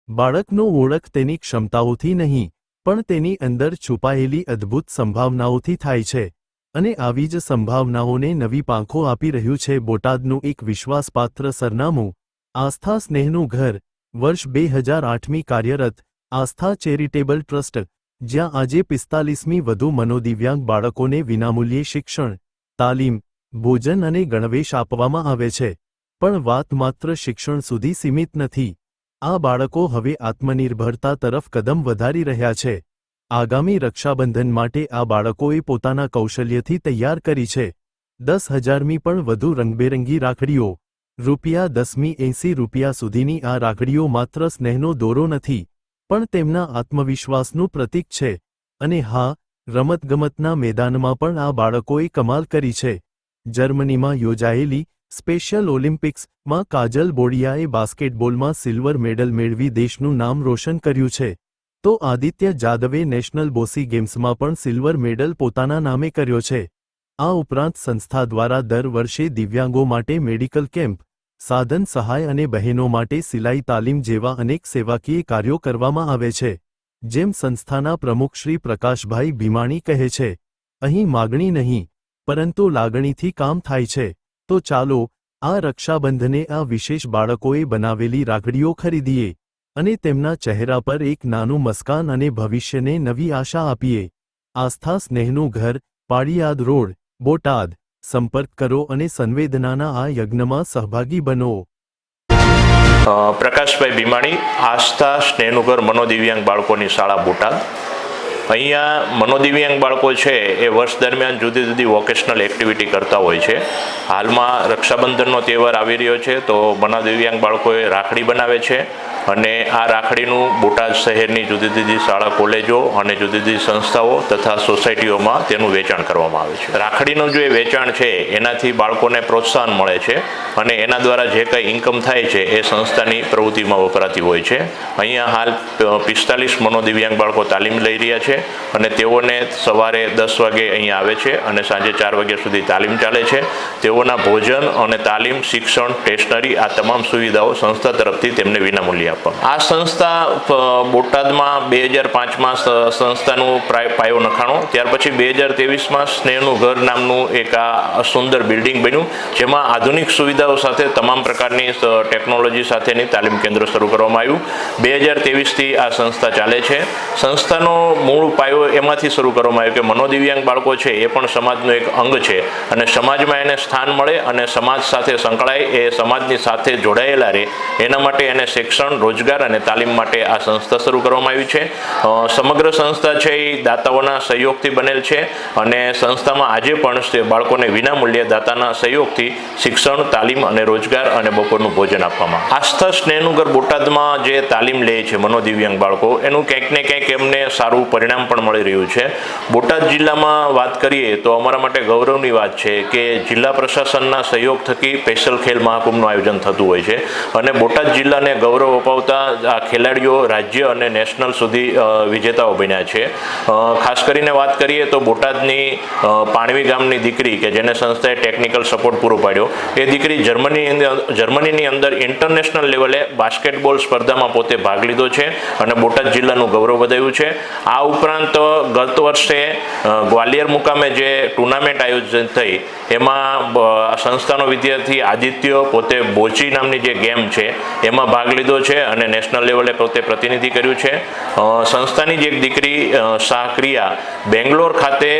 બાળકનો ઓળખ તેની ક્ષમતાઓથી નહીં, પણ તેની અંદર છુપાયેલી અદ્ભુત સંભાવનાઓથી થાય છે, અને આવી જ સંભાવનાઓને નવી પાંખો આપી રહ્યું છે બોટાદનું એક વિશ્વાસપાત્ર સરનામું, આસ્થા સ્નેહનું ઘર, વર્ષ 2008મી કાર્યરત આસ્થા ચેરિટેબલ ટ્રસ્ટ, જ્યાં આજે 45મી વધુ મનોદિવ્યાંગ બાળકોને વિનામૂલ્યે શિક્ષણ, તાલીમ, ભોજન અને ગણવેશ આપવામાં આવે છે. પણ વાત માત્ર શિક્ષણ સુધી સીમિત નથી. આ બાળકો હવે આત્મનિર્ભરતા તરફ કદમ વધારી રહ્યા છે. આગામી રક્ષાબંધન માટે આ બાળકોએ પોતાના કૌશલ્યથી તૈયાર કરી છે 10,000મી પણ વધુ રંગબેરંગી રાખડીઓ. ₹10મી 80 રૂપિયા સુધીની આ રાખડીઓ માત્ર સ્નેહનો દોરો નથી, પણ તેમના આત્મવિશ્વાસનું પ્રતીક છે. અને હા, રમતગમતના મેદાનમાં પણ આ બાળકોએ કમાલ કરી છે. જર્મનીમાં યોજાયેલી સ્પેશિયલ ઓલિમ્પિક્સમાં કાજલ બોડિયાએ બાસ્કેટબોલમાં સિલ્વર મેડલ મેળવી દેશનું નામ રોશન કર્યું છે, તો આદિત્ય જાદવે નેશનલ બોક્સિંગ ગેમ્સમાં પણ સિલ્વર મેડલ પોતાના નામે કર્યો છે. આ ઉપરાંત સંસ્થા દ્વારા દર વર્ષે દિવ્યાંગો માટે મેડિકલ કેમ્પ, સાધન સહાય અને બહેનો માટે સિલાઈ તાલીમ જેવા અનેક સેવાકીય કાર્યો કરવામાં આવે છે. જેમ સંસ્થાના પ્રમુખ શ્રી પ્રકાશભાઈ ભીમાણી કહે છે, અહીં માગણી નહીં, પરંતુ લાગણીથી કામ થાય છે. તો ચાલો આ રક્ષાબંધને આ વિશેષ બાળકોએ બનાવેલી રાખડીઓ ખરીદીએ અને તેમના ચહેરા પર એક નાનું મસ્કાન અને ભવિષ્યને નવી આશા આપીએ. આસ્થા સ્નેહનું ઘર, પાળીયાદ રોડ, બોટાદ. સંપર્ક કરો અને સંવેદનાના આ યજ્ઞમાં સહભાગી બનો. પ્રકાશભાઈ ભીમાણી, આસ્થા સ્નેહનું ઘર મનોદિવ્યાંગ બાળકોની શાળા બોટાદ. અહીંયા મનોદિવ્યાંગ બાળકો છે એ વર્ષ દરમિયાન જુદી જુદી વોકેશનલ એક્ટિવિટી કરતા હોય છે. હાલમાં રક્ષાબંધનનો તહેવાર આવી રહ્યો છે, તો મનોદિવ્યાંગ બાળકોએ રાખડી બનાવે છે અને આ રાખડીનું બોટાદ શહેરની જુદી જુદી શાળા કોલેજો અને જુદી જુદી સંસ્થાઓ તથા સોસાયટીઓમાં તેનું વેચાણ કરવામાં આવે છે. રાખડીનું જે વેચાણ છે એનાથી બાળકોને પ્રોત્સાહન મળે છે અને એના દ્વારા જે કંઈ ઇન્કમ થાય છે એ સંસ્થાની પ્રવૃત્તિમાં વપરાતી હોય છે. અહીંયા હાલ 45 મનોદિવ્યાંગ બાળકો તાલીમ લઈ રહ્યા છે અને તેઓને સવારે 10 વાગે અહીંયા આવે છે અને સાંજે 4 વાગ્યા સુધી તાલીમ ચાલે છે. તેઓના ભોજન અને તાલીમ, શિક્ષણ, સ્ટેશનરી આ તમામ સુવિધાઓ સંસ્થા તરફથી તેમને વિનામૂલ્યે આપવામાં. આ સંસ્થા બોટાદમાં 2005માં સંસ્થાનું પાયો નખાણો. ત્યાર પછી 2023માં સ્નેહનું ઘર નામનું એક આ સુંદર બિલ્ડિંગ બન્યું, જેમાં આધુનિક સુવિધાઓ સાથે તમામ પ્રકારની ટેકનોલોજી સાથેની તાલીમ કેન્દ્ર શરૂ કરવામાં આવ્યું. 2023થી આ સંસ્થા ચાલે છે. સંસ્થાનો મૂળ પાયો એમાંથી શરૂ કરવામાં આવ્યો કે મનોદિવ્યાંગ બાળકો છે એ પણ સમાજનું એક અંગ છે અને સમાજમાં એને સ્થાન મળે અને સમાજ સાથે સંકળાય, એ સમાજની સાથે જોડાયેલા રહે, એના માટે એને શિક્ષણ, રોજગાર અને તાલીમ માટે આ સંસ્થા શરૂ કરવામાં આવી છે. સમગ્ર સંસ્થા છે એ દાતાઓના સહયોગથી બનેલ છે અને સંસ્થામાં આજે પણ બાળકોને વિનામૂલ્યે દાતાના સહયોગથી શિક્ષણ, તાલીમ અને રોજગાર અને બપોરનું ભોજન આપવામાં. આસ્થા સ્નેહનું ઘર બોટાદમાં જે તાલીમ લે છે મનોદિવ્યાંગ બાળકો, એનું ક્યાંક ને ક્યાંક એમને સારું પરિણામ પણ મળી રહ્યું છે. બોટાદ જિલ્લામાં વાત કરીએ તો અમારા માટે ગૌરવની વાત છે કે જિલ્લા પ્રશાસનના સહયોગ થકી સ્પેશિયલ ખેલ મહાકુંભનું આયોજન થતું હોય છે અને બોટાદ જિલ્લાને ગૌરવ અપાવતા આ ખેલાડીઓ રાજ્ય અને નેશનલ સુધી વિજેતાઓ બન્યા છે. ખાસ કરીને વાત કરીએ તો બોટાદની પાણવી ગામની દીકરી કે જેને સંસ્થાએ ટેકનિકલ સપોર્ટ પૂરો પાડ્યો, એ દીકરી જર્મનીની અંદર ઇન્ટરનેશનલ લેવલે બાસ્કેટબોલ સ્પર્ધામાં પોતે ભાગ લીધો છે અને બોટાદ જિલ્લાનું ગૌરવ વધાર્યું છે. આ ઉપરાંત ગત વર્ષે ગ્વાલિયર મુકામે જે ટુર્નામેન્ટ આયોજન થઈ એમાં સંસ્થાનો વિદ્યાર્થી આદિત્ય પોતે બોચી નામની જે ગેમ છે એમાં ભાગ લીધો છે અને નેશનલ લેવલે પોતે પ્રતિનિધિ કર્યું છે. સંસ્થાની જ એક દીકરી શાહક્રિયા બેંગ્લોર ખાતે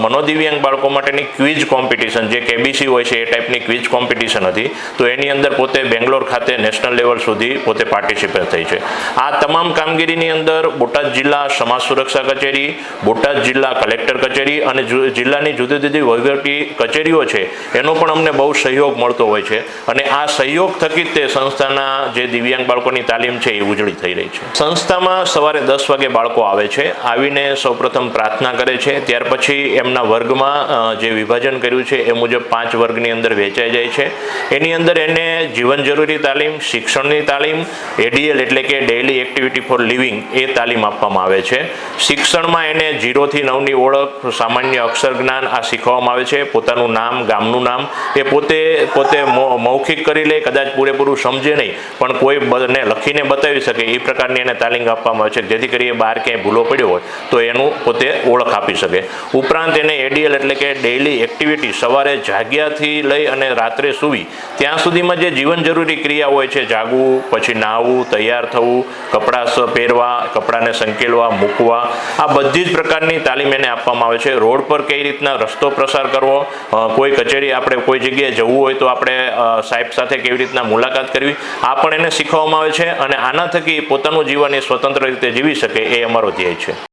મનોદિવ્યાંગ બાળકો માટેની ક્વિઝ કોમ્પિટિશન, જે કેબીસી હોય છે એ ટાઈપની ક્વિઝ કોમ્પિટિશન હતી, તો એની અંદર પોતે બેંગ્લોર ખાતે નેશનલ લેવલ સુધી પોતે પાર્ટિસિપેટ થઈ છે. આ તમામ કામગીરીની અંદર બોટાદ જિલ્લા સમાજ સુરક્ષા કચેરી, બોટાદ જિલ્લા કલેક્ટર કચેરી અને જિલ્લાની જુદી જુદી વહીવટી કચેરીઓ છે એનો પણ અમને બહુ સહયોગ મળતો હોય છે અને આ સહયોગ થકી જ તે સંસ્થાના જે દિવ્યાંગ બાળકોની તાલીમ છે એ ઉજળી થઈ રહી છે. સંસ્થામાં સવારે 10 વાગે બાળકો આવે છે, આવીને સૌપ્રથમ પ્રાર્થના કરે છે, ત્યાર પછી એમના વર્ગમાં જે વિભાજન કર્યું છે એ મુજબ 5 વર્ગની અંદર વહેંચાઈ જાય છે. એની અંદર એને જીવન જરૂરી તાલીમ, શિક્ષણની તાલીમ, એડીએલ એટલે કે ડેઇલી એક્ટિવિટી ફોર લિવિંગ એ તાલીમ આપવામાં આવે છે. શિક્ષણમાં એને 0 થી 9ની ઓળખ, સામાન્ય અક્ષર જ્ઞાન આ શીખવવામાં આવે છે. પોતાનું નામ, નામ, ગામનું નામ એ પોતે મૌખિક કરી લે, કદાચ પૂરેપૂરું સમજે નહીં પણ કોઈ ને લખીને બતાવી શકે એ પ્રકારની એને તાલીમ આપવામાં આવે છે, જેથી કરી એ બહાર ક્યાંય ભૂલો પડ્યો હોય તો એનું પોતે ઓળખ આપી શકે. ઉપરાંત એને એડીએલ એટલે કે ડેઇલી એક્ટિવિટી, સવારે જાગ્યાથી લઈ અને રાત્રે સૂવી ત્યાં સુધીમાં જે જીવન જરૂરી ક્રિયા હોય છે, જાગવું, પછી નાહવું, તૈયાર થવું, કપડાં પહેરવા, કપડાને સંકેલવા, મૂકવા, આ બધી જ પ્રકારની તાલીમ એને આપવામાં આવે છે. રોડ પર કઈ રીતના રસ્તો પ્રસાર કરવો, કોઈ કચેરી આપણે કોઈ જગ્યાએ જવું હોય તો આપણે સાહેબ સાથે કેવી રીતના મુલાકાત કરવી, આ પણ એને શીખવવામાં આવે છે અને આના થકી પોતાનું જીવન એ સ્વતંત્ર રીતે જીવી શકે એ અમારો ધ્યેય છે.